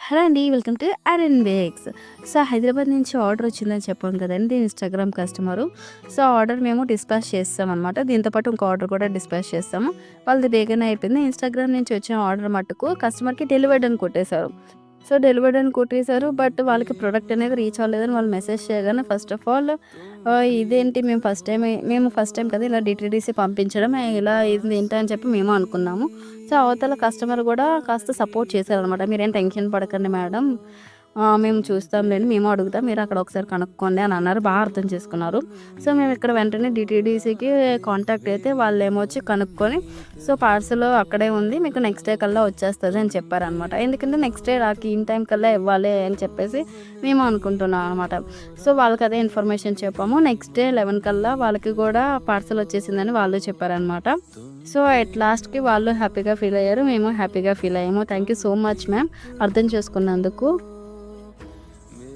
Hello అండి. Welcome to RN wakes. So, Hyderabad నుంచి order వచ్చిందని చెప్పాం కదండీ! Instagram customer. సో, ఆర్డర్ మేము డిస్పాచ్ చేస్తామనమాట. దీంతో పాటు ఇంకో ఆర్డర్ కూడా డిస్పాచ్ చేస్తాము. వాళ్ళది బేగనే అయిపోయింది. ఇన్‌స్టాగ్రామ్ నుంచి వచ్చిన ఆర్డర్ మట్టుకు కస్టమర్‌కి డెలివర్డ్ అని కొట్టేశారు. సో, డెలివర్డ్ అని కొట్టేశారు. బట్ వాళ్ళకి ప్రొడక్ట్ అనేది రీచ్ అవ్వలేదని వాళ్ళు మెసేజ్ చేయగానే ఫస్ట్ ఆఫ్ ఆల్ ఇదేంటి మేము ఫస్ట్ టైమ్ కదా! ఇలా డీటీడీసీ పంపించడం ఇలా ఇది ఏంటి అని చెప్పి మేము అనుకున్నాము. సో, అవతల కస్టమర్ గూడా కాస్త సపోర్ట్ చేశారనమాట. "మీరేం టెన్షన్ పడకండి మేడం. మేము చూస్తాంలెండి. మేము అడుగుతాం. మీరు అక్కడ ఒకసారి కనుక్కోండి" అని అన్నారు. అర్థం చేసుకున్నారు. సో, మేము ఇక్కడ వెంటనే డీటీడీసీకి కాంటాక్ట్ అయితే వాళ్ళేమో వచ్చి కనుక్కొని, సో, పార్సెల్ అక్కడే ఉంది. మీకు నెక్స్ట్ డే కల్లా వచ్చేస్తది అని చెప్పారనమాట. ఎందుకంటే నెక్స్ట్ డే నాకు ఇన్ టైమ్ కల్లా ఇవ్వాలి అని చెప్పేసి మేము అనుకుంటున్నాం అనమాట. సో, వాళ్ళకి అదే ఇన్ఫర్మేషన్ చెప్పాము. నెక్స్ట్ డే 11 కల్లా వాళ్ళకి కూడా పార్సెల్ వచ్చేసిందని వాళ్ళు చెప్పారనమాట. సో, అట్ లాస్ట్‌కి వాళ్ళు హ్యాపీగా ఫీల్ అయ్యారు. మేము హ్యాపీగా ఫీల్ అయ్యాము. Thank you so much ma'am అర్థం చేసుకున్నందుకు.